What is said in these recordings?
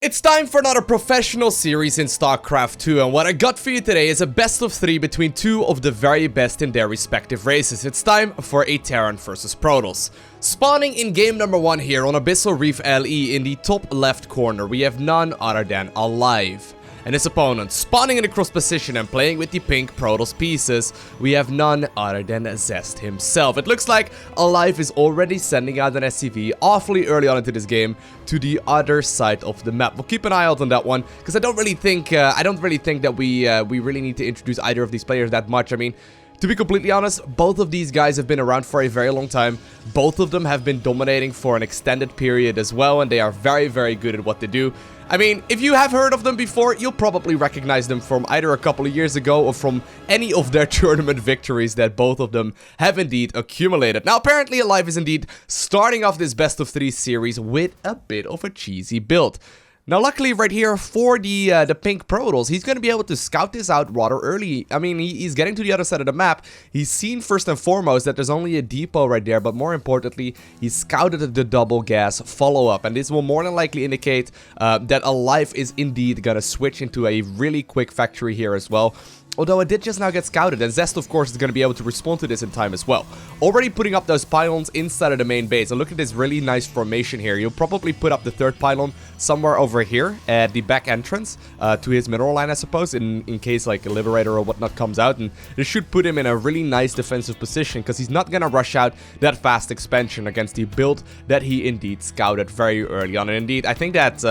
It's time for another professional series in StarCraft 2, and what I got for you today is a best of 3 between two of the very best in their respective races. It's time for a Terran versus Protoss. Spawning in game number 1 here on Abyssal Reef LE in the top left corner, we have none other than Alive. And his opponent, spawning in the cross position and playing with the pink Protoss pieces, we have none other than Zest himself. It looks like Alive is already sending out an SCV awfully early on into this game to the other side of the map. We'll keep an eye out on that one, because I don't really think that we really need to introduce either of these players that much. I mean, to be completely honest, both of these guys have been around for a very long time. Both of them have been dominating for an extended period as well, and they are very, very good at what they do. I mean, if you have heard of them before, you'll probably recognize them from either a couple of years ago or from any of their tournament victories that both of them have indeed accumulated. Now, apparently Alive is indeed starting off this best of 3 series with a bit of a cheesy build. Now, luckily right here for the pink Protoss, he's going to be able to scout this out rather early. I mean, he's getting to the other side of the map. He's seen first and foremost that there's only a depot right there, but more importantly, he scouted the double gas follow-up. And this will more than likely indicate that Alive is indeed going to switch into a really quick factory here as well. Although it did just now get scouted, and Zest, of course, is going to be able to respond to this in time as well. Already putting up those pylons inside of the main base. And look at this really nice formation here. You'll probably put up the third pylon somewhere over here at the back entrance to his mineral line, I suppose, in case like a Liberator or whatnot comes out. And this should put him in a really nice defensive position, because he's not going to rush out that fast expansion against the build that he indeed scouted very early on. And indeed, I think that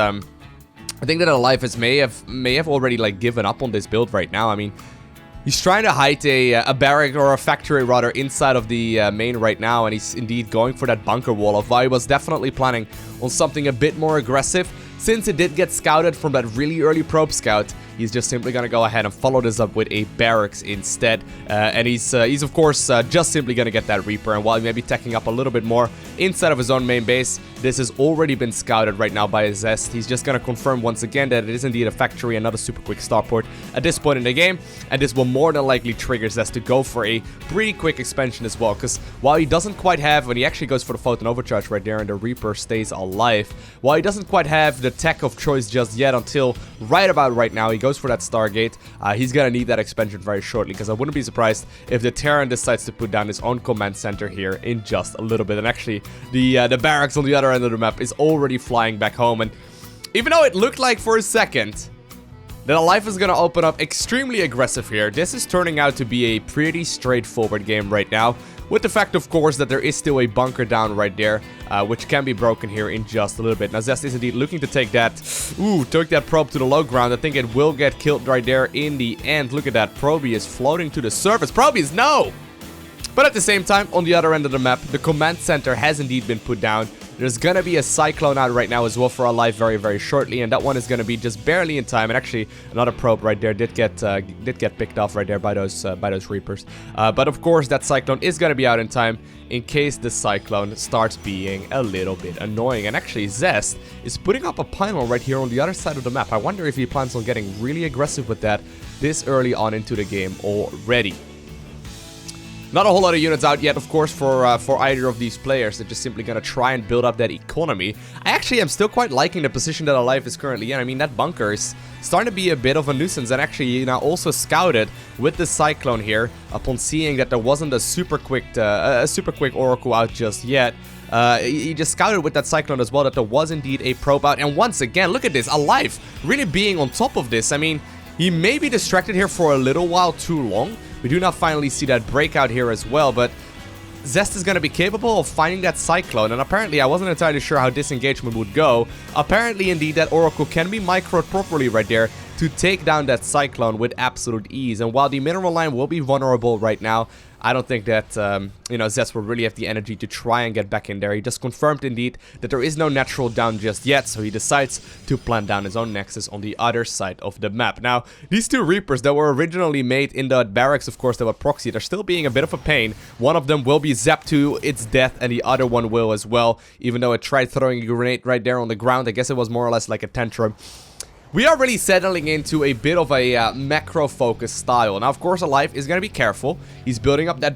Alive may have already like given up on this build right now. I mean, he's trying to hide a barrack or a factory rather inside of the main right now, and he's indeed going for that bunker wall. Although I was definitely planning on something a bit more aggressive. Since it did get scouted from that really early probe scout, he's just simply going to go ahead and follow this up with a barracks instead. And he's of course just simply going to get that Reaper. And while he may be teching up a little bit more inside of his own main base, this has already been scouted right now by his Zest. He's just going to confirm once again that it is indeed a factory and not a super quick starport at this point in the game. And this will more than likely trigger Zest to go for a pretty quick expansion as well. Because while he doesn't quite have, when he actually goes for the photon overcharge right there and the Reaper stays alive, while he doesn't quite have the tech of choice just yet until right about right now, he goes for that Stargate. He's gonna need that expansion very shortly, because I wouldn't be surprised if the Terran decides to put down his own command center here in just a little bit. And actually, the barracks on the other end of the map is already flying back home. And even though it looked like for a second that Alive is gonna open up extremely aggressive here, this is turning out to be a pretty straightforward game right now. With the fact, of course, that there is still a bunker down right there, which can be broken here in just a little bit. Now, Zest is indeed looking to take that, took that probe to the low ground. I think it will get killed right there in the end. Look at that, Proby is floating to the surface. Probies, no! But at the same time, on the other end of the map, the command center has indeed been put down. There's gonna be a Cyclone out right now as well for Alive very, very shortly, and that one is gonna be just barely in time. And actually, another probe right there did get picked off right there by those Reapers. But of course, that Cyclone is gonna be out in time in case the Cyclone starts being a little bit annoying. And actually, Zest is putting up a pylon right here on the other side of the map. I wonder if he plans on getting really aggressive with that this early on into the game already. Not a whole lot of units out yet, of course, for either of these players. They're just simply going to try and build up that economy. I actually am still quite liking the position that Alive is currently in. I mean, that bunker is starting to be a bit of a nuisance, and actually now also scouted with the Cyclone here upon seeing that there wasn't a super quick Oracle out just yet. He just scouted with that Cyclone as well that there was indeed a probe out. And once again, look at this, Alive really being on top of this. I mean, he may be distracted here for a little while too long. We do not finally see that breakout here as well, but Zest is going to be capable of finding that Cyclone, and apparently I wasn't entirely sure how disengagement would go. Apparently, indeed, that Oracle can be microed properly right there to take down that Cyclone with absolute ease. And while the mineral line will be vulnerable right now, I don't think that, Zest will really have the energy to try and get back in there. He just confirmed, indeed, that there is no natural down just yet, so he decides to plant down his own Nexus on the other side of the map. Now, these two Reapers that were originally made in the barracks, of course, that were proxied, are still being a bit of a pain. One of them will be zapped to its death, and the other one will as well, even though it tried throwing a grenade right there on the ground. I guess it was more or less like a tantrum. we are really settling into a bit of a macro-focused style. Now, of course, Alive is going to be careful. He's building up that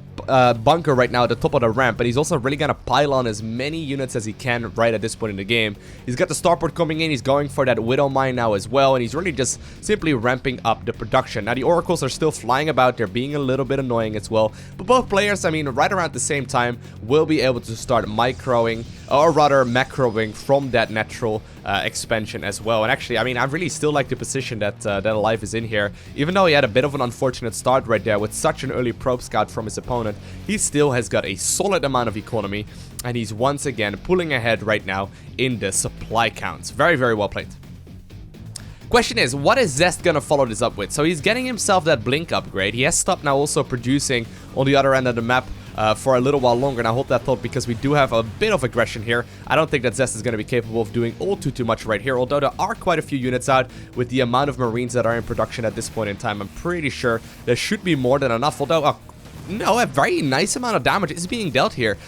bunker right now at the top of the ramp, but he's also really going to pile on as many units as he can right at this point in the game. He's got the starport coming in. He's going for that Widow Mine now as well, and he's really just simply ramping up the production. Now, the Oracles are still flying about. They're being a little bit annoying as well, but both players, I mean, right around the same time, will be able to start microing, or rather macroing from that natural expansion as well. And actually, I mean, I really still like the position that that Alive is in here. Even though he had a bit of an unfortunate start right there with such an early probe scout from his opponent, he still has got a solid amount of economy, and he's once again pulling ahead right now in the supply counts. Very, very well played. Question is, what is Zest gonna follow this up with? So he's getting himself that blink upgrade. He has stopped now also producing on the other end of the map for a little while longer, and I hold that thought because we do have a bit of aggression here. I don't think that Zest is going to be capable of doing all too much right here, although there are quite a few units out with the amount of Marines that are in production at this point in time. I'm pretty sure there should be more than enough, although no, a very nice amount of damage is being dealt here.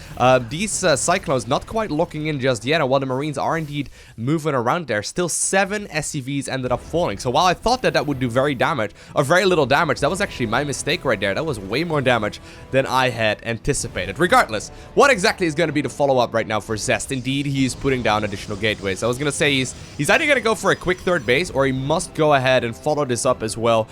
These Cyclones not quite locking in just yet, and while the Marines are indeed moving around there, still 7 SCVs ended up falling. So while I thought that that would do very little damage, that was actually my mistake right there. That was way more damage than I had anticipated. Regardless, what exactly is going to be the follow-up right now for Zest? Indeed, he's putting down additional gateways. I was going to say he's either going to go for a quick third base, or he must go ahead and follow this up as well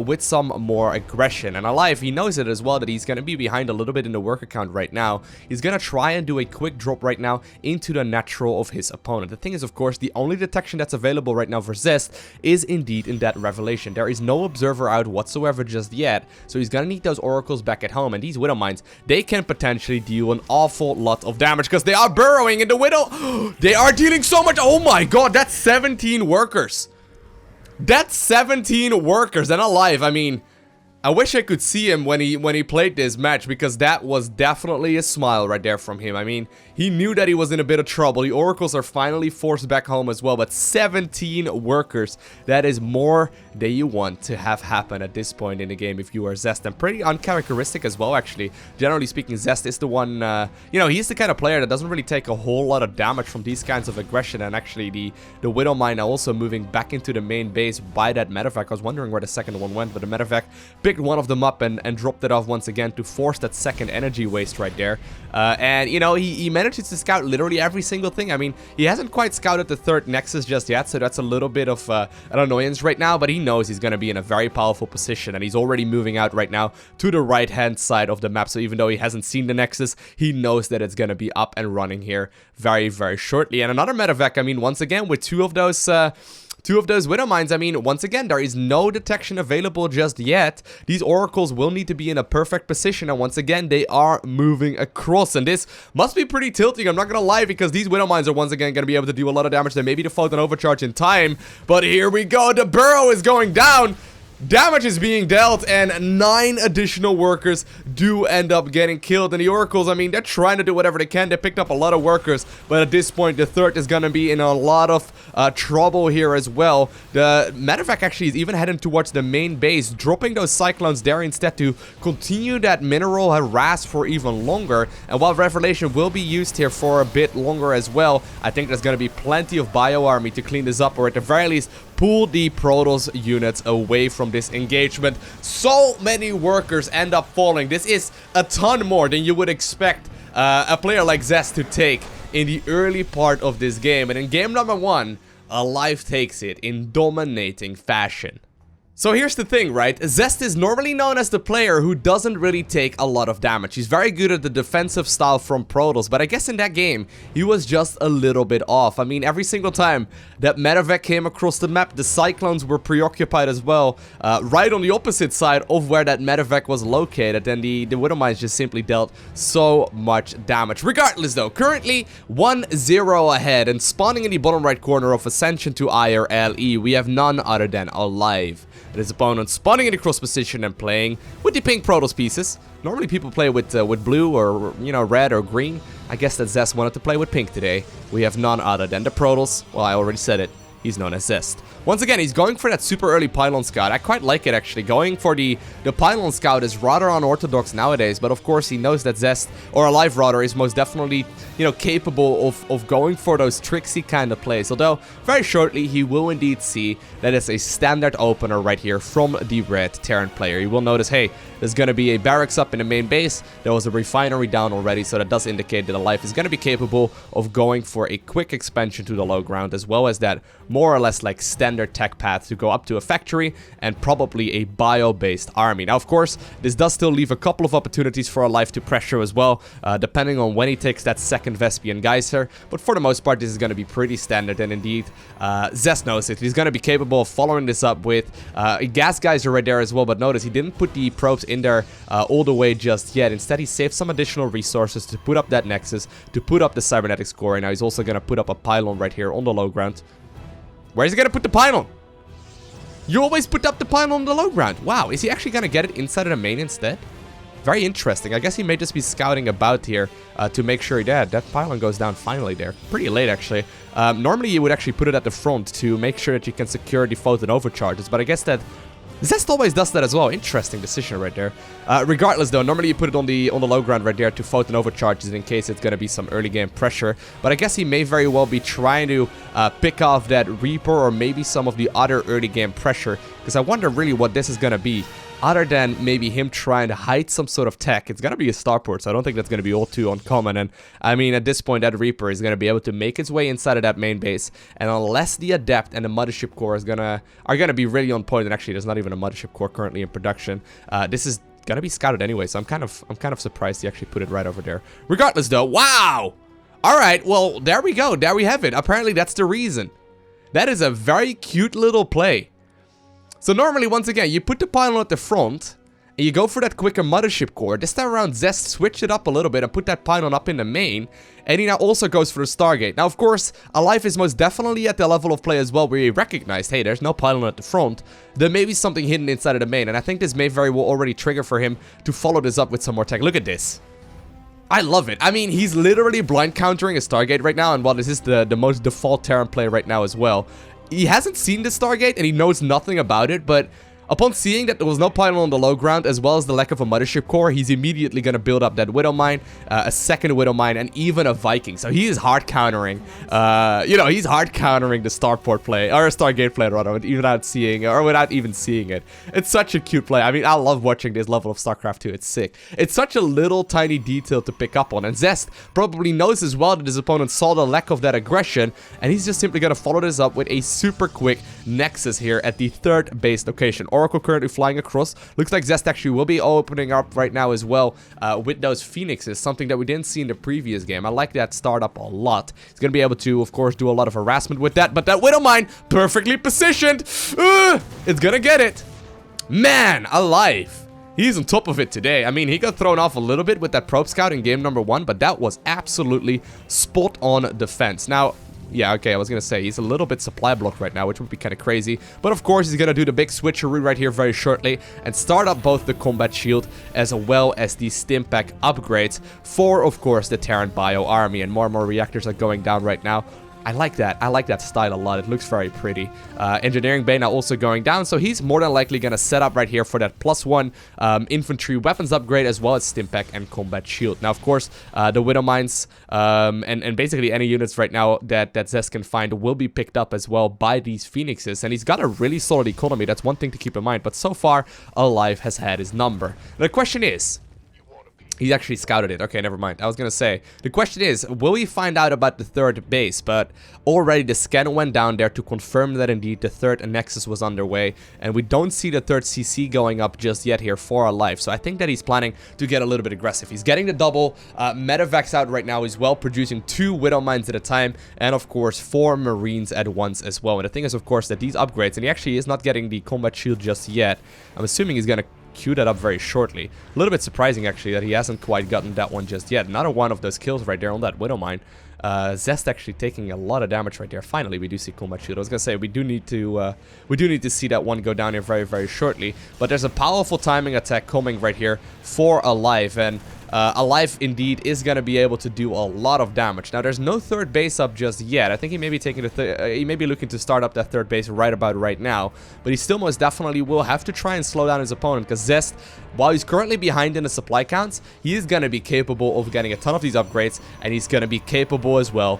with some more aggression. And Alive, he knows it as well, that he's going to be behind a little bit in the worker count right now. He's going to try and do a quick drop right now into the natural of his opponent. The thing is, of course, the only detection that's available right now for Zest is indeed in that Revelation. There is no observer out whatsoever just yet, so he's going to need those oracles back at home. And these Widow Mines, they can potentially deal an awful lot of damage because they are burrowing in the Widow. They are dealing so much. Oh my god, that's 17 workers. That's 17 workers. And Alive, I mean, I wish I could see him when he played this match, because that was definitely a smile right there from him. I mean, he knew that he was in a bit of trouble. The Oracles are finally forced back home as well, but 17 workers, that is more than you want to have happen at this point in the game if you are Zest. And pretty uncharacteristic as well, actually. Generally speaking, Zest is the one, you know, he's the kind of player that doesn't really take a whole lot of damage from these kinds of aggression. And actually, the Widow Mine also moving back into the main base by that medevac. I was wondering where the second one went, but the medevac picked one of them up and dropped it off once again to force that second energy waste right there. And, you know, he manages to scout literally every single thing. I mean, he hasn't quite scouted the third Nexus just yet, so that's a little bit of an annoyance right now, but he knows he's going to be in a very powerful position, and he's already moving out right now to the right-hand side of the map, so even though he hasn't seen the Nexus, he knows that it's going to be up and running here very, very shortly. And another medevac, I mean, once again, with two of those Widow Mines, I mean, once again, there is no detection available just yet. These Oracles will need to be in a perfect position, and once again, they are moving across, and this must be pretty tilting, I'm not gonna lie, because these Widow Mines are once again gonna be able to do a lot of damage. They may be default and overcharge in time, but here we go, the burrow is going down. Damage is being dealt, and 9 additional workers do end up getting killed. And the Oracles, I mean, they're trying to do whatever they can. They picked up a lot of workers, but at this point, the third is going to be in a lot of trouble here as well. The medevac actually is even heading towards the main base, dropping those Cyclones there instead to continue that mineral harass for even longer. And while Revelation will be used here for a bit longer as well, I think there's going to be plenty of Bio Army to clean this up, or at the very least, pull the Protoss units away from this engagement. So many workers end up falling. This is a ton more than you would expect a player like Zest to take in the early part of this game. And in game number 1, Alive takes it in dominating fashion. So here's the thing, right? Zest is normally known as the player who doesn't really take a lot of damage. He's very good at the defensive style from Protoss, but I guess in that game, he was just a little bit off. I mean, every single time that medevac came across the map, the Cyclones were preoccupied as well, right on the opposite side of where that medevac was located, and the Widow Mines just simply dealt so much damage. Regardless though, currently 1-0 ahead, and spawning in the bottom right corner of Ascension to IRLE, we have none other than Alive. And his opponent spawning in the cross position and playing with the pink Protoss pieces. Normally people play with blue or, you know, red or green. I guess that Zest wanted to play with pink today. We have none other than the Protoss. Well, I already said it. He's known as Zest. Once again, he's going for that super early Pylon Scout. I quite like it, actually. Going for the Pylon Scout is rather unorthodox nowadays, but of course he knows that Zest, or Alive rather, is most definitely, you know, capable of going for those tricksy kind of plays. Although, very shortly, he will indeed see that it's a standard opener right here from the red Terran player. You will notice, hey, there's going to be a barracks up in the main base. There was a refinery down already, so that does indicate that Alive is going to be capable of going for a quick expansion to the low ground, as well as that more or less like standard tech path to go up to a factory and probably a bio-based army. Now, of course, this does still leave a couple of opportunities for Alive to pressure as well, depending on when he takes that second Vespian Geyser, but for the most part, this is going to be pretty standard, and indeed, Zest knows it. He's going to be capable of following this up with a gas geyser right there as well, but notice he didn't put the probes in there all the way just yet. Instead, he saved some additional resources to put up that Nexus, to put up the cybernetics core, and now he's also going to put up a pylon right here on the low ground. Where is he going to put the pylon? You always put up the pylon on the low ground. Wow, is he actually going to get it inside of the main instead? Very interesting. I guess he may just be scouting about here to make sure that pylon goes down finally there. Pretty late, actually. Normally, you would actually put it at the front to make sure that you can secure the photon overcharges, but I guess that Zest always does that as well. Interesting decision right there. Regardless, though, normally you put it on the low ground right there to photon overcharges in case it's going to be some early game pressure. But I guess he may very well be trying to pick off that Reaper or maybe some of the other early game pressure. Because I wonder really what this is going to be. Other than maybe him trying to hide some sort of tech. It's going to be a starport, so I don't think that's going to be all too uncommon. And I mean, at this point, that Reaper is going to be able to make its way inside of that main base. And unless the Adept and the Mothership Core are gonna be really on point, and actually, there's not even a Mothership Core currently in production. This is gonna be scouted anyway, so I'm kind of surprised he actually put it right over there. Regardless, though, wow! All right, well, there we go. There we have it. Apparently, that's the reason. That is a very cute little play. So normally, once again, you put the pylon at the front, and you go for that quicker Mothership Core. This time around, Zest switched it up a little bit and put that pylon up in the main, and he now also goes for the Stargate. Now, of course, Alive is most definitely at the level of play as well where he recognized, hey, there's no pylon at the front. There may be something hidden inside of the main, and I think this may very well already trigger for him to follow this up with some more tech. Look at this. I love it. I mean, he's literally blind countering a Stargate right now, and while this is the most default Terran play right now as well, he hasn't seen the Stargate and he knows nothing about it, but upon seeing that there was no pylon on the low ground, as well as the lack of a Mothership Core, he's immediately going to build up that Widow Mine, a second Widow Mine, and even a Viking. So he is hard countering, you know, he's hard countering the Starport play, or Stargate play rather, without even seeing it. It's such a cute play. I mean, I love watching this level of StarCraft 2. It's sick. It's such a little tiny detail to pick up on, and Zest probably knows as well that his opponent saw the lack of that aggression, and he's just simply going to follow this up with a super quick Nexus here at the third base location. Oracle currently flying across. Looks like Zest actually will be opening up right now as well with those Phoenixes, something that we didn't see in the previous game. I like that startup a lot. He's going to be able to, of course, do a lot of harassment with that, but that Widow Mine, perfectly positioned. It's going to get it. Man, Alive. He's on top of it today. I mean, he got thrown off a little bit with that Probe Scout in game number 1, but that was absolutely spot on defense. Now, yeah, okay, I was going to say, he's a little bit supply blocked right now, which would be kind of crazy. But of course, he's going to do the big switcheroo right here very shortly and start up both the combat shield as well as the Stimpack upgrades for, of course, the Terran Bio Army. And more reactors are going down right now. I like that. I like that style a lot. It looks very pretty. Engineering Bay now also going down, so he's more than likely going to set up right here for that +1 infantry weapons upgrade as well as Stimpack and Combat Shield. Now, of course, the Widow Mines and basically any units right now that Zest can find will be picked up as well by these Phoenixes, and he's got a really solid economy. That's one thing to keep in mind, but so far, Alive has had his number. The question is, he actually scouted it. Okay, never mind. I was gonna say, the question is, will we find out about the third base? But already the scan went down there to confirm that indeed the third Nexus was underway, and we don't see the third CC going up just yet here for Alive. So I think that he's planning to get a little bit aggressive. He's getting the double Medivacs out right now as well, producing 2 Widow Mines at a time, and of course 4 Marines at once as well. And the thing is, of course, that these upgrades, and he actually is not getting the Combat Shield just yet. I'm assuming he's gonna queue that up very shortly. A little bit surprising actually that he hasn't quite gotten that one just yet. Another one of those kills right there on that Widow Mine. Zest actually taking a lot of damage right there. Finally, we do see Combat Shield. I was gonna say we do need to see that one go down here very shortly. But there's a powerful timing attack coming right here for Alive, and Alive indeed is going to be able to do a lot of damage. Now, there's no third base up just yet. I think he may be taking he may be looking to start up that third base right about right now, but he still most definitely will have to try and slow down his opponent, because Zest, while he's currently behind in the supply counts, he is going to be capable of getting a ton of these upgrades, and he's going to be capable as well,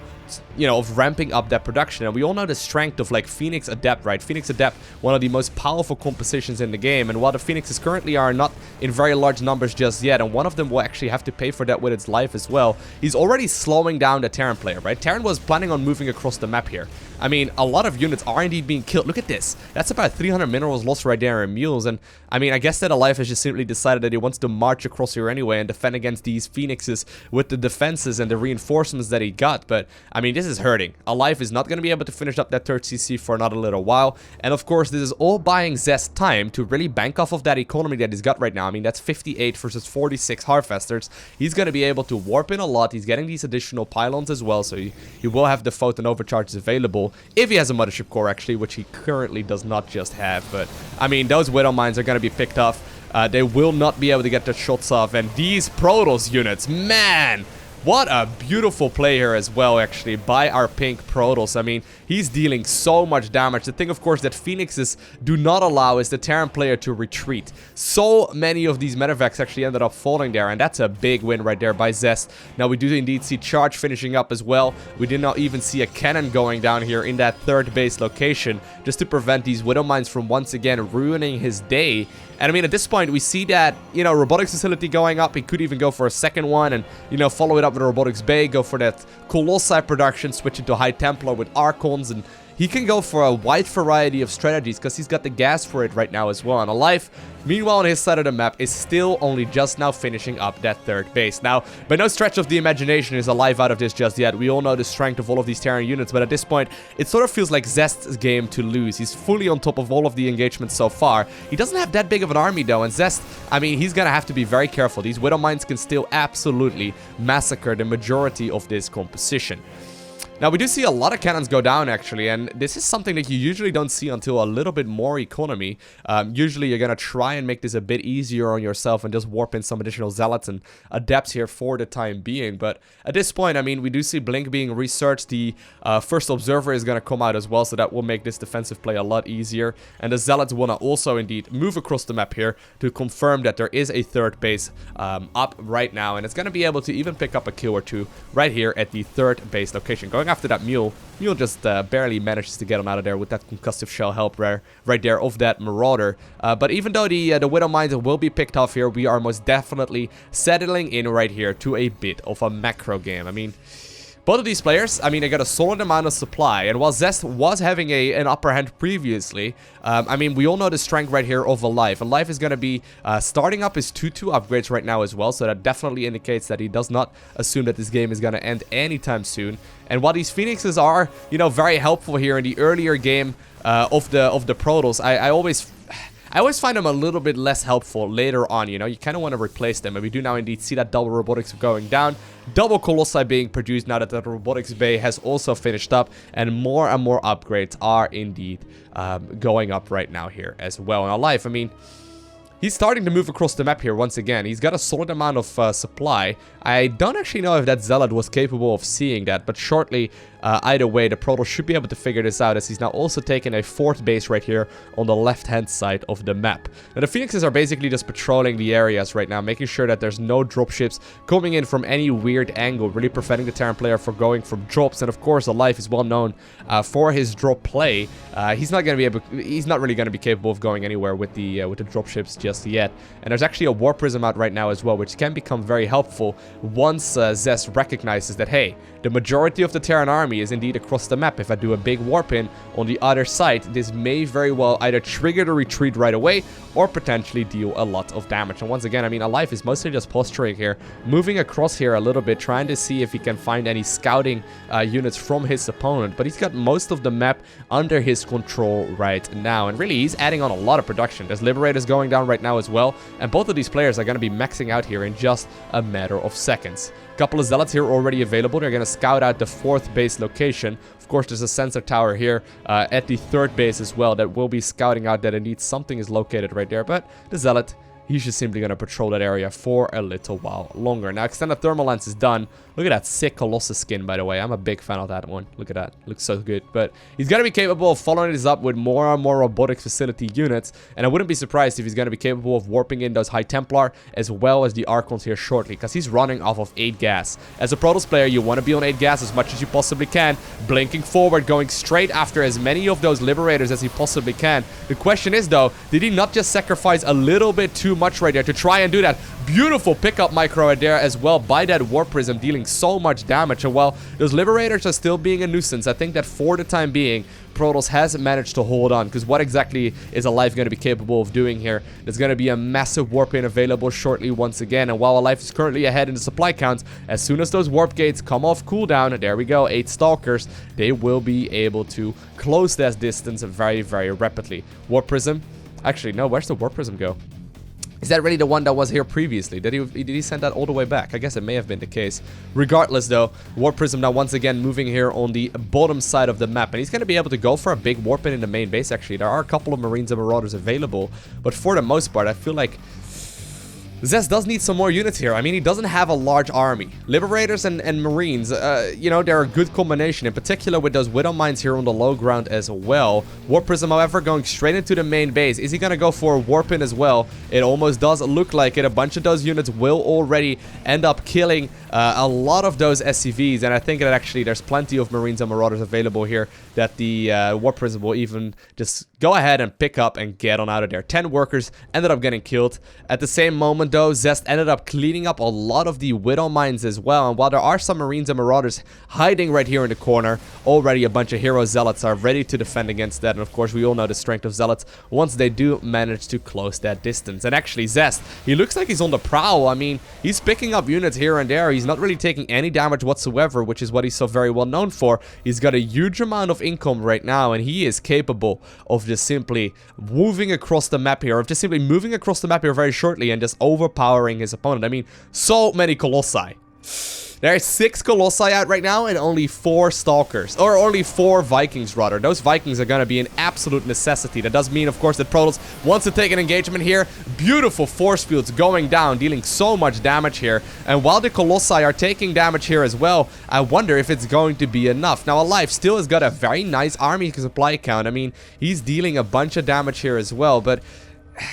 you know, of ramping up that production. And we all know the strength of like Phoenix Adept, right? Phoenix Adept, one of the most powerful compositions in the game, and while the Phoenixes currently are not in very large numbers just yet, and one of them will actually have to pay for that with its life as well, he's already slowing down the Terran player, right? Terran was planning on moving across the map here. I mean, a lot of units are indeed being killed. Look at this. That's about 300 minerals lost right there in mules. And I mean, I guess that Alive has just simply decided that he wants to march across here anyway and defend against these Phoenixes with the defenses and the reinforcements that he got. But I mean, this is hurting. Alive is not going to be able to finish up that third CC for another little while. And of course, this is all buying Zest time to really bank off of that economy that he's got right now. I mean, that's 58 versus 46 Harvesters. He's going to be able to warp in a lot. He's getting these additional pylons as well, so he will have the photon overcharges available if he has a mothership core, actually, which he currently does not just have. But I mean, those Widow Mines are going to be picked off. They will not be able to get their shots off. And these Protoss units, man, what a beautiful play here as well, actually, by our pink Protoss. I mean, he's dealing so much damage. The thing, of course, that Phoenixes do not allow is the Terran player to retreat. So many of these medevacs actually ended up falling there, and that's a big win right there by Zest. Now, we do indeed see Charge finishing up as well. We did not even see a cannon going down here in that third base location, just to prevent these Widow Mines from once again ruining his day. And I mean, at this point, we see that, you know, robotics facility going up. He could even go for a second one and, you know, follow it up with a robotics bay, go for that Colossi production, switch into High Templar with Archons, and he can go for a wide variety of strategies because he's got the gas for it right now as well. And Alive, meanwhile, on his side of the map, is still only just now finishing up that third base. Now, by no stretch of the imagination is Alive out of this just yet. We all know the strength of all of these Terran units, but at this point, it sort of feels like Zest's game to lose. He's fully on top of all of the engagements so far. He doesn't have that big of an army, though, and Zest, I mean, he's gonna have to be very careful. These Widow Mines can still absolutely massacre the majority of this composition. Now, we do see a lot of cannons go down, actually, and this is something that you usually don't see until a little bit more economy. Usually, you're going to try and make this a bit easier on yourself and just warp in some additional Zealots and Adepts here for the time being. But at this point, I mean, we do see Blink being researched. The first Observer is going to come out as well, so that will make this defensive play a lot easier. And the Zealots want to also, indeed, move across the map here to confirm that there is a third base up right now. And it's going to be able to even pick up a kill or two right here at the third base location. Going after that Mule just barely manages to get him out of there with that concussive shell help right there of that Marauder. But even though the Widow Mines will be picked off here, we are most definitely settling in right here to a bit of a macro game. I mean, both of these players, I mean, they got a solid amount of supply, and while Zest was having an upper hand previously, I mean, we all know the strength right here of Alive. Alive is going to be starting up his 2-2 upgrades right now as well, so that definitely indicates that he does not assume that this game is going to end anytime soon. And while these Phoenixes are, you know, very helpful here in the earlier game of the Protoss, I always find them a little bit less helpful later on, you know. You kind of want to replace them, and we do now indeed see that double robotics going down. Double Colossi being produced now that the robotics bay has also finished up, and more upgrades are indeed going up right now here as well. And Alive, I mean, he's starting to move across the map here once again. He's got a solid amount of supply. I don't actually know if that Zealot was capable of seeing that, but shortly, either way, the Protoss should be able to figure this out, as he's now also taking a fourth base right here on the left-hand side of the map. Now, the Phoenixes are basically just patrolling the areas right now, making sure that there's no dropships coming in from any weird angle, really preventing the Terran player from going from drops. And of course, Alive is well known for his drop play. He's not really going to be capable of going anywhere with the dropships just yet. And there's actually a War Prism out right now as well, which can become very helpful once Zest recognizes that, hey, the majority of the Terran army is indeed across the map. If I do a big warp in on the other side, this may very well either trigger the retreat right away or potentially deal a lot of damage. And once again, I mean, Alive is mostly just posturing here, moving across here a little bit, trying to see if he can find any scouting units from his opponent. But he's got most of the map under his control right now. And really, he's adding on a lot of production. There's Liberators going down right now as well. And both of these players are going to be maxing out here in just a matter of seconds. Couple of Zealots here already available. They're going to scout out the fourth base location. Of course, there's a sensor tower here at the third base as well that will be scouting out that indeed something is located right there. But the Zealot, he's just simply going to patrol that area for a little while longer. Now, extended thermal lens is done. Look at that sick Colossus skin, by the way. I'm a big fan of that one. Look at that. Looks so good. But he's going to be capable of following this up with more and more robotic facility units. And I wouldn't be surprised if he's going to be capable of warping in those High Templar as well as the Archons here shortly, because he's running off of 8 gas. As a Protoss player, you want to be on 8 gas as much as you possibly can. Blinking forward, going straight after as many of those Liberators as he possibly can. The question is, though, did he not just sacrifice a little bit too much right there to try and do that beautiful pickup micro right there as well by that Warp Prism, dealing so much damage? And while those Liberators are still being a nuisance, I think that for the time being, Protoss has managed to hold on, because what exactly is Alive going to be capable of doing here? There's going to be a massive warp in available shortly once again, and while Alive is currently ahead in the supply counts, as soon as those warp gates come off cooldown, there we go, 8 Stalkers, they will be able to close that distance very, very rapidly. Warp Prism, actually no, where's the Warp Prism go? Is that really the one that was here previously? Did he send that all the way back? I guess it may have been the case. Regardless, though, Warp Prism now once again moving here on the bottom side of the map. And he's going to be able to go for a big warp in the main base, actually. There are a couple of Marines and Marauders available. But for the most part, I feel like Zest does need some more units here. I mean, he doesn't have a large army. Liberators and Marines, you know, they're a good combination, in particular with those Widow Mines here on the low ground as well. Warp Prism, however, going straight into the main base. Is he going to go for a warp in as well? It almost does look like it. A bunch of those units will already end up killing a lot of those SCVs, and I think that actually there's plenty of Marines and Marauders available here that the Warp Prism will even just go ahead and pick up and get on out of there. 10 workers ended up getting killed. At the same moment, though, Zest ended up cleaning up a lot of the Widow Mines as well, and while there are some Marines and Marauders hiding right here in the corner, already a bunch of Hero Zealots are ready to defend against that, and of course we all know the strength of Zealots once they do manage to close that distance. And actually Zest, he looks like he's on the prowl. I mean, he's picking up units here and there. He's not really taking any damage whatsoever, which is what he's so very well known for. He's got a huge amount of income right now, and he is capable of just simply moving across the map here, very shortly and just overpowering his opponent. I mean, so many Colossi. There are 6 Colossi out right now and only 4 Stalkers. Or only 4 Vikings, rather. Those Vikings are going to be an absolute necessity. That does mean, of course, that Protoss wants to take an engagement here. Beautiful force fields going down, dealing so much damage here. And while the Colossi are taking damage here as well, I wonder if it's going to be enough. Now, Alive still has got a very nice army supply count. I mean, he's dealing a bunch of damage here as well, but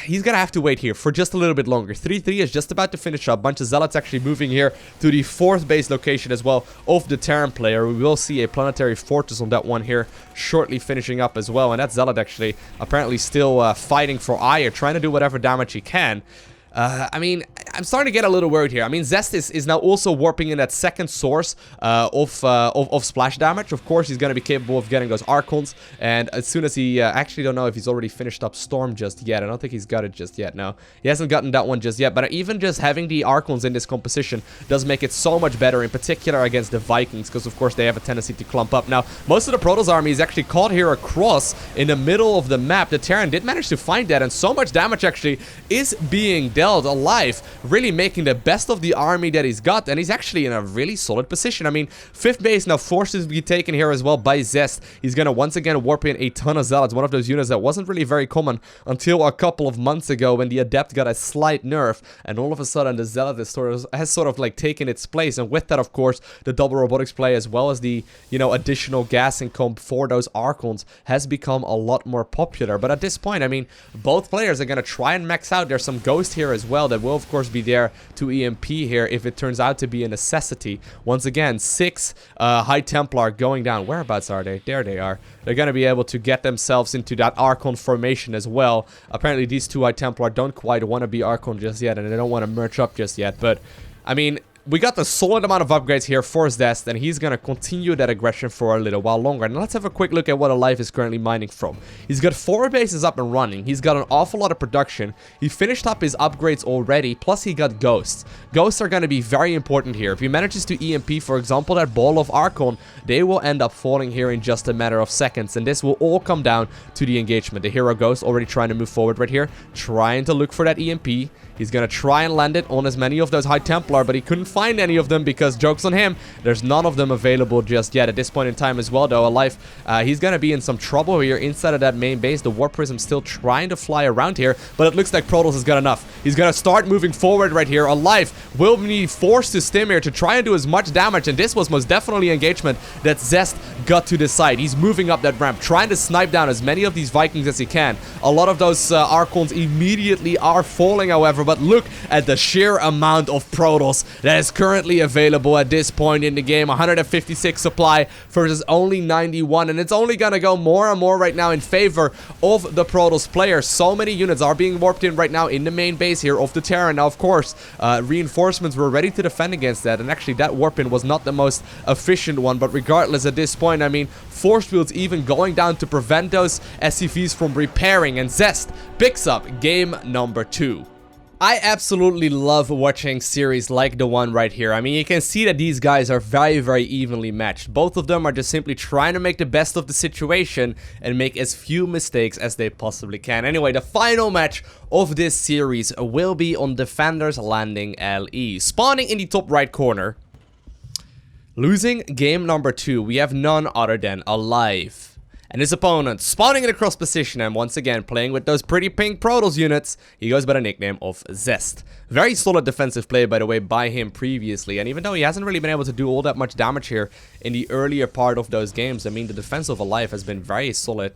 he's gonna have to wait here for just a little bit longer. 3-3 is just about to finish up. Bunch of Zealots actually moving here to the 4th base location as well of the Terran player. We will see a planetary fortress on that one here shortly finishing up as well. And that Zealot actually apparently still fighting for Ire, trying to do whatever damage he can. I mean, I'm starting to get a little worried here. I mean, Zest is now also warping in that second source of splash damage. Of course, he's going to be capable of getting those Archons. And as soon as he... actually don't know if he's already finished up Storm just yet. I don't think he's got it just yet, no. He hasn't gotten that one just yet. But even just having the Archons in this composition does make it so much better, in particular against the Vikings, because of course they have a tendency to clump up. Now, most of the Protoss army is actually caught here across in the middle of the map. The Terran did manage to find that, and so much damage actually is being dealt. Alive, really making the best of the army that he's got, and he's actually in a really solid position. I mean, 5th base now forces to be taken here as well by Zest. He's gonna once again warp in a ton of Zealots, one of those units that wasn't really very common until a couple of months ago when the Adept got a slight nerf, and all of a sudden the Zealot has sort of like taken its place, and with that, of course, the double robotics play as well as the, you know, additional gas income for those Archons has become a lot more popular. But at this point, I mean, both players are gonna try and max out. There's some Ghost here as well that will of course be there to EMP here if it turns out to be a necessity. Once again, 6 High Templar going down. Whereabouts are they? There they are. They're going to be able to get themselves into that Archon formation as well. Apparently these 2 High Templar don't quite want to be Archon just yet, and they don't want to merge up just yet. But I mean, we got the solid amount of upgrades here for Zest, and he's going to continue that aggression for a little while longer. And let's have a quick look at what Alive is currently mining from. He's got 4 bases up and running. He's got an awful lot of production. He finished up his upgrades already, plus he got Ghosts. Ghosts are going to be very important here. If he manages to EMP, for example, that ball of Archon, they will end up falling here in just a matter of seconds. And this will all come down to the engagement. The Hero Ghost already trying to move forward right here, trying to look for that EMP. He's going to try and land it on as many of those High Templar, but he couldn't find any of them because, joke's on him, there's none of them available just yet at this point in time as well, though. Alive, he's gonna be in some trouble here inside of that main base. The Warp Prism still trying to fly around here, but it looks like Protoss has got enough. He's gonna start moving forward right here. Alive will be forced to stim here to try and do as much damage, and this was most definitely engagement that Zest got to decide. He's moving up that ramp, trying to snipe down as many of these Vikings as he can. A lot of those Archons immediately are falling, however, but look at the sheer amount of Protoss that is currently available at this point in the game. 156 supply versus only 91, and it's only gonna go more and more right now in favor of the Protoss player. So many units are being warped in right now in the main base here of the Terran. Now, of course, reinforcements were ready to defend against that, and actually that warp in was not the most efficient one, but regardless, at this point, I mean, force fields even going down to prevent those SCVs from repairing, and Zest picks up game number 2. I absolutely love watching series like the one right here. I mean, you can see that these guys are very, very evenly matched. Both of them are just simply trying to make the best of the situation and make as few mistakes as they possibly can. Anyway, the final match of this series will be on Defenders Landing LE. Spawning in the top right corner. Losing game number 2, we have none other than Alive. And his opponent spawning in a cross position and once again playing with those pretty pink Protoss units. He goes by the nickname of Zest. Very solid defensive play, by the way, by him previously. And even though he hasn't really been able to do all that much damage here in the earlier part of those games, I mean, the defense of Alive has been very solid.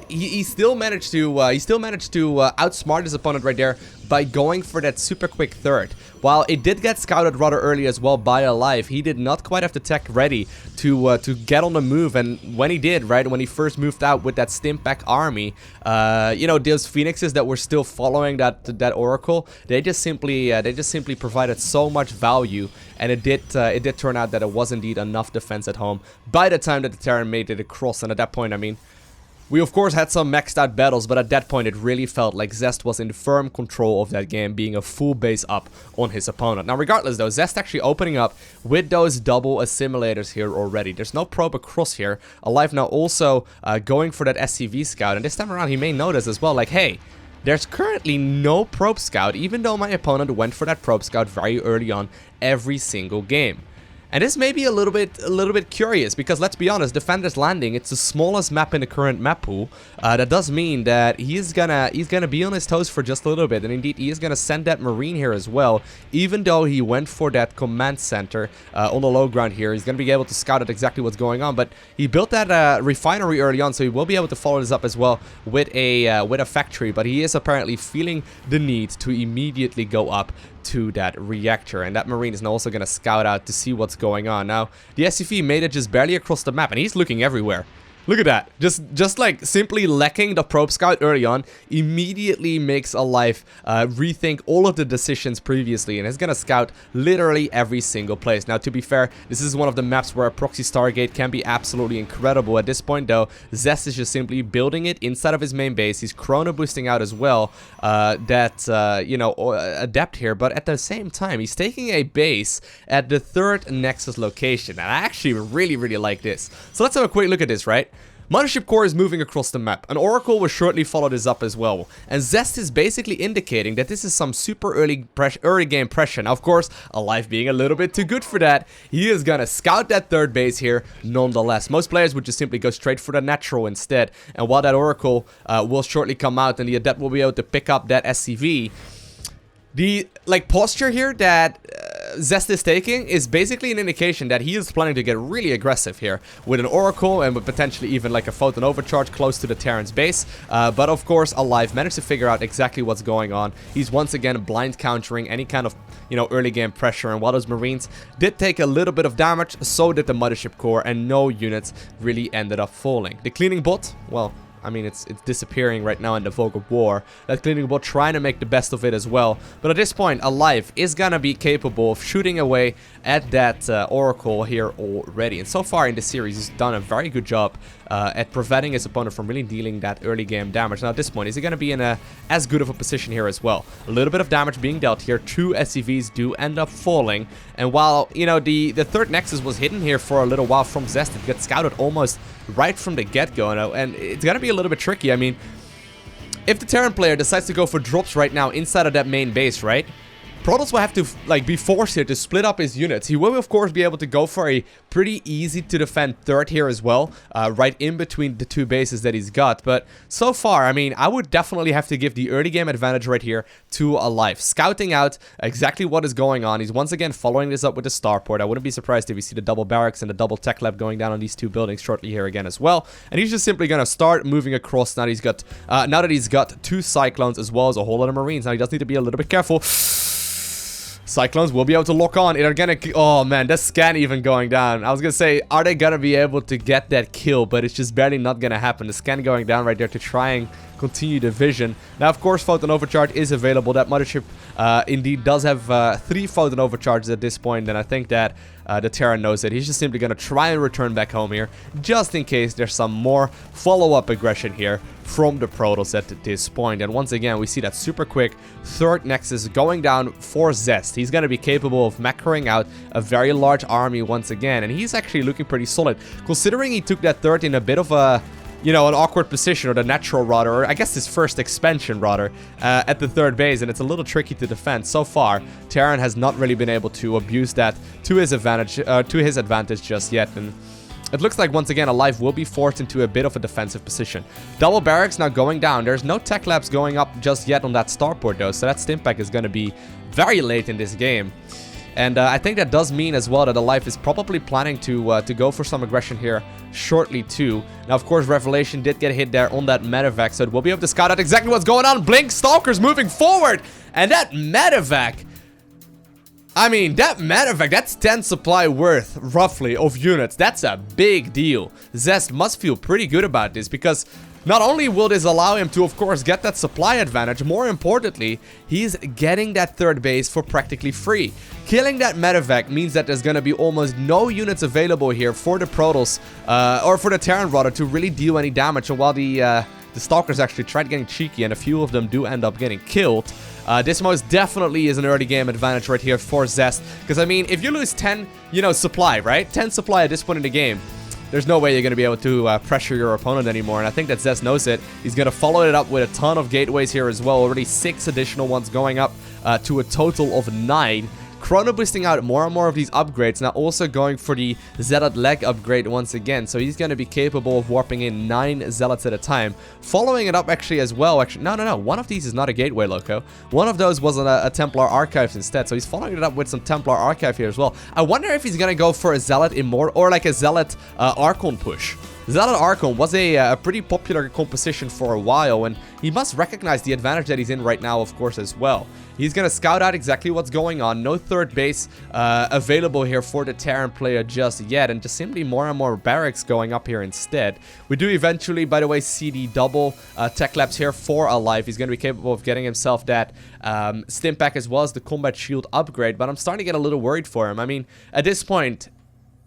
He still managed to outsmart his opponent right there by going for that super quick third. While it did get scouted rather early as well by Alive, he did not quite have the tech ready to get on the move. And when he did, right, when he first moved out with that Stimpack army, you know, those Phoenixes that were still following that Oracle, they just simply provided so much value, and it did turn out that it was indeed enough defense at home by the time that the Terran made it across. And at that point, I mean, we of course had some maxed out battles, but at that point it really felt like Zest was in firm control of that game, being a full base up on his opponent. Now regardless though, Zest actually opening up with those double assimilators here already. There's no probe across here. Alive now also going for that SCV scout, and this time around he may notice as well, like, hey, there's currently no probe scout, even though my opponent went for that probe scout very early on every single game. And this may be a little bit curious, because let's be honest, Defender's Landing, it's the smallest map in the current map pool. That does mean that he's gonna be on his toes for just a little bit, and indeed he is gonna send that Marine here as well. Even though he went for that command center on the low ground here, he's gonna be able to scout out exactly what's going on. But he built that refinery early on, so he will be able to follow this up as well with a factory. But he is apparently feeling the need to immediately go up to that reactor, and that Marine is now also going to scout out to see what's going on. Now, the SCV made it just barely across the map, and he's looking everywhere. Look at that. Just like simply lacking the probe scout early on immediately makes Alive rethink all of the decisions previously, and is going to scout literally every single place. Now, to be fair, this is one of the maps where a proxy Stargate can be absolutely incredible. At this point, though, Zest is just simply building it inside of his main base. He's chrono boosting out as well you know, adept here, but at the same time, he's taking a base at the 3rd Nexus location, and I actually really like this. So let's have a quick look at this, right? Mothership Core is moving across the map. An Oracle will shortly follow this up as well. And Zest is basically indicating that this is some super early game pressure. Now, of course, Alive being a little bit too good for that, he is gonna scout that 3rd base here nonetheless. Most players would just simply go straight for the natural instead. And while that Oracle will shortly come out and the Adept will be able to pick up that SCV, the posture here that Zest is taking is basically an indication that he is planning to get really aggressive here with an Oracle and with potentially even like a Photon Overcharge close to the Terran's base. But of course, Alive managed to figure out exactly what's going on. He's once again blind countering any kind of, you know, early game pressure, and while those Marines did take a little bit of damage, so did the Mothership Core, and no units really ended up falling. The cleaning bot, well, I mean, it's disappearing right now in the Vogue of War. That cleaning bot trying to make the best of it as well. But at this point, Alive is gonna be capable of shooting away at that Oracle here already. And so far in this series, he's done a very good job at preventing his opponent from really dealing that early game damage. Now at this point, is he gonna be in as good of a position here as well? A little bit of damage being dealt here. 2 SCVs do end up falling. And while, you know, the 3rd Nexus was hidden here for a little while from Zest, it got scouted almost right from the get-go, and it's gonna be a little bit tricky. I mean, if the Terran player decides to go for drops right now inside of that main base, right? Protoss will have to, like, be forced here to split up his units. He will, of course, be able to go for a pretty easy to defend third here as well, right in between the two bases that he's got. But so far, I mean, I would definitely have to give the early game advantage right here to Alive. Scouting out exactly what is going on. He's once again following this up with the starport. I wouldn't be surprised if we see the double barracks and the double tech lab going down on these two buildings shortly here again as well. And he's just simply going to start moving across now that he's got two Cyclones as well as a whole lot of Marines. Now he does need to be a little bit careful. Cyclones will be able to lock on. They're gonna... Oh, man. That scan even going down. I was gonna say, are they gonna be able to get that kill? But it's just barely not gonna happen. The scan going down right there to try and continue the vision. Now, of course, photon overcharge is available. That mothership indeed does have 3 photon overcharges at this point. And I think that the Terran knows it. He's just simply gonna try and return back home here, just in case there's some more follow-up aggression here from the Protoss at this point. And once again, we see that super quick third Nexus going down for Zest. He's going to be capable of macroing out a very large army once again, and he's actually looking pretty solid, considering he took that third in a bit of a, you know, an awkward position, or the natural rather, or I guess his first expansion rather, at the third base, and it's a little tricky to defend. So far, Terran has not really been able to abuse that to his advantage just yet, and it looks like, once again, Alive will be forced into a bit of a defensive position. Double barracks now going down. There's no tech labs going up just yet on that starport, though, so that stimpack is going to be very late in this game. And I think that does mean as well that Alive is probably planning to go for some aggression here shortly, too. Now, of course, Revelation did get hit there on that medevac, so we'll be able to scout out exactly what's going on. Blink Stalkers moving forward, and that medevac... I mean, that medevac, that's 10 supply worth, roughly, of units. That's a big deal. Zest must feel pretty good about this, because not only will this allow him to, of course, get that supply advantage, more importantly, he's getting that third base for practically free. Killing that medevac means that there's going to be almost no units available here for the Protoss, or for the Terran, rather, to really deal any damage. And while the Stalkers actually tried getting cheeky, and a few of them do end up getting killed, this most definitely is an early game advantage right here for Zest. Because, I mean, if you lose 10, you know, supply, right? 10 supply at this point in the game, there's no way you're going to be able to pressure your opponent anymore. And I think that Zest knows it. He's going to follow it up with a ton of gateways here as well. Already 6 additional ones going up to a total of 9. Chrono boosting out more and more of these upgrades. Now also going for the Zealot leg upgrade once again. So he's going to be capable of warping in 9 Zealots at a time. Following it up actually as well. Actually, no. One of these is not a gateway, Lowko. One of those was a Templar Archive instead. So he's following it up with some Templar Archive here as well. I wonder if he's going to go for a Zealot Immortal or like a Zealot Archon push. Zealot Archon was a pretty popular composition for a while, and he must recognize the advantage that he's in right now, of course, as well. He's going to scout out exactly what's going on. No third base available here for the Terran player just yet, and just simply more and more barracks going up here instead. We do eventually, by the way, see the double tech labs here for Alive. He's going to be capable of getting himself that stimpack as well as the combat shield upgrade, but I'm starting to get a little worried for him. I mean, at this point,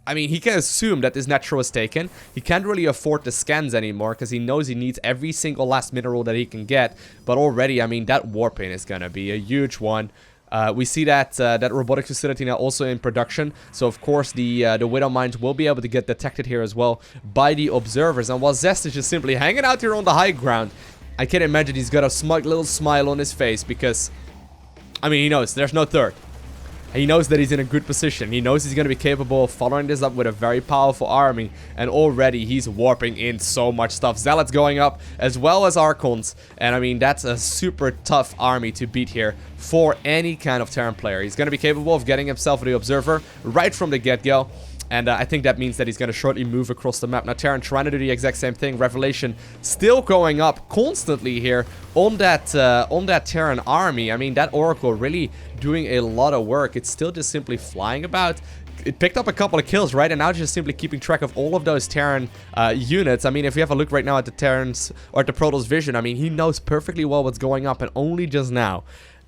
he can assume that this natural is taken. He can't really afford the scans anymore because he knows he needs every single last mineral that he can get. But already, I mean, that warping is going to be a huge one. We see that that robotics facility now also in production. So, of course, the Widow Mines will be able to get detected here as well by the observers. And while Zest is just simply hanging out here on the high ground, I can imagine he's got a smug little smile on his face because, I mean, he knows there's no third. He knows that he's in a good position. He knows he's going to be capable of following this up with a very powerful army. And already he's warping in so much stuff. Zealots going up as well as Archons. And I mean, that's a super tough army to beat here for any kind of Terran player. He's going to be capable of getting himself the Observer right from the get-go. And I think that means that he's going to shortly move across the map. Now, Terran trying to do the exact same thing. Revelation still going up constantly here on that Terran army. I mean, that Oracle really doing a lot of work. It's still just simply flying about. It picked up a couple of kills, right? And now just simply keeping track of all of those Terran units. I mean, if we have a look right now at the Terran's or at the Protoss vision, I mean, he knows perfectly well what's going up. And only just now,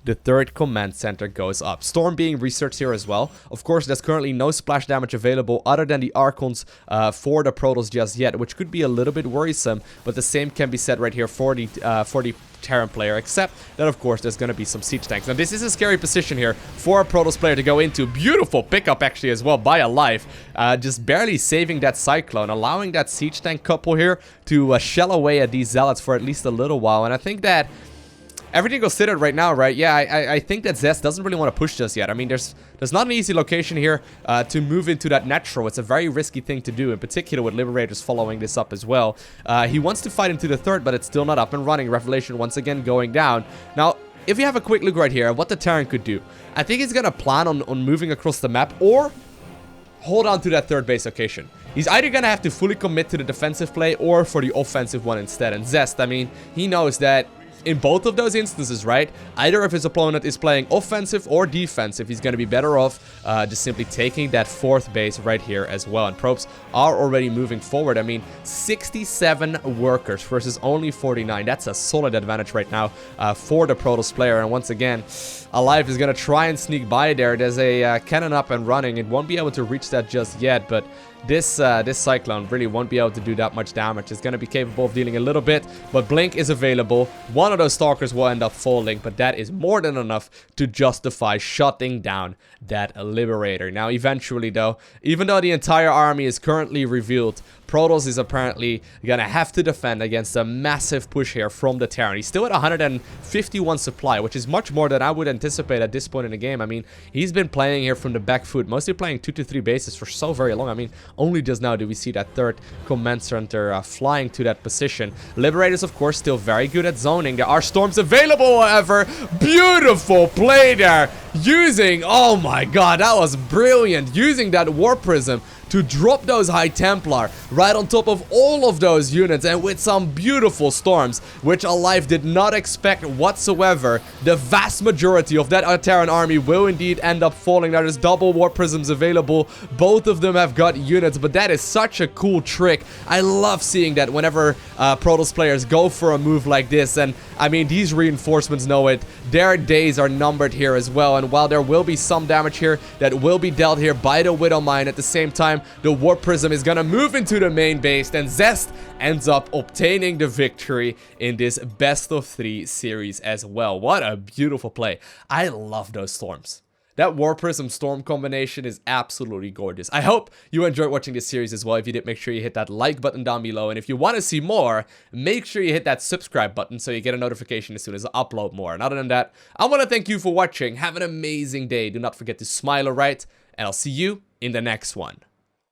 the third command center goes up. Storm being researched here as well. Of course, there's currently no splash damage available other than the Archons for the Protoss just yet, which could be a little bit worrisome. But the same can be said right here for the Terran player, except that, of course, there's going to be some siege tanks. Now, this is a scary position here for a Protoss player to go into. Beautiful pickup, actually, as well by Alive. Just barely saving that Cyclone, allowing that siege tank couple here to shell away at these Zealots for at least a little while. And I think that everything considered right now, right? Yeah, I think that Zest doesn't really want to push just yet. I mean, there's not an easy location here to move into that natural. It's a very risky thing to do, in particular with Liberators following this up as well. He wants to fight into the third, but it's still not up and running. Revelation once again going down. Now, if you have a quick look right here at what the Terran could do, I think he's going to plan on moving across the map or hold on to that third base location. He's either going to have to fully commit to the defensive play or for the offensive one instead. And Zest, I mean, he knows that in both of those instances, right, either if his opponent is playing offensive or defensive, he's going to be better off just simply taking that fourth base right here as well. And probes are already moving forward. I mean, 67 workers versus only 49. That's a solid advantage right now for the Protoss player. And once again, Alive is going to try and sneak by there. There's a cannon up and running. It won't be able to reach that just yet, but this Cyclone really won't be able to do that much damage. It's going to be capable of dealing a little bit, but Blink is available. One of those Stalkers will end up falling, but that is more than enough to justify shutting down that Liberator. Now, eventually, though, even though the entire army is currently revealed, Protoss is apparently going to have to defend against a massive push here from the Terran. He's still at 151 supply, which is much more than I would anticipate at this point in the game. I mean, he's been playing here from the back foot, mostly playing 2 to 3 bases for so very long. I mean, only just now do we see that third Command Center flying to that position. Liberators, of course, still very good at zoning. There are storms available, however. Beautiful play there. Using, oh my god, that was brilliant. Using that War Prism to drop those High Templar right on top of all of those units, and with some beautiful storms, which Alive did not expect whatsoever. The vast majority of that Terran army will indeed end up falling. Now, there's double War Prisms available. Both of them have got units, but that is such a cool trick. I love seeing that whenever Protoss players go for a move like this, and I mean, these reinforcements know it. Their days are numbered here as well, and while there will be some damage here that will be dealt here by the Widow Mine, at the same time, the War Prism is gonna move into the main base, and Zest ends up obtaining the victory in this best of 3 series as well. What a beautiful play. I love those storms. That War Prism Storm combination is absolutely gorgeous. I hope you enjoyed watching this series as well. If you did, make sure you hit that like button down below. And if you want to see more, make sure you hit that subscribe button so you get a notification as soon as I upload more. And other than that, I want to thank you for watching. Have an amazing day. Do not forget to smile, alright? And I'll see you in the next one.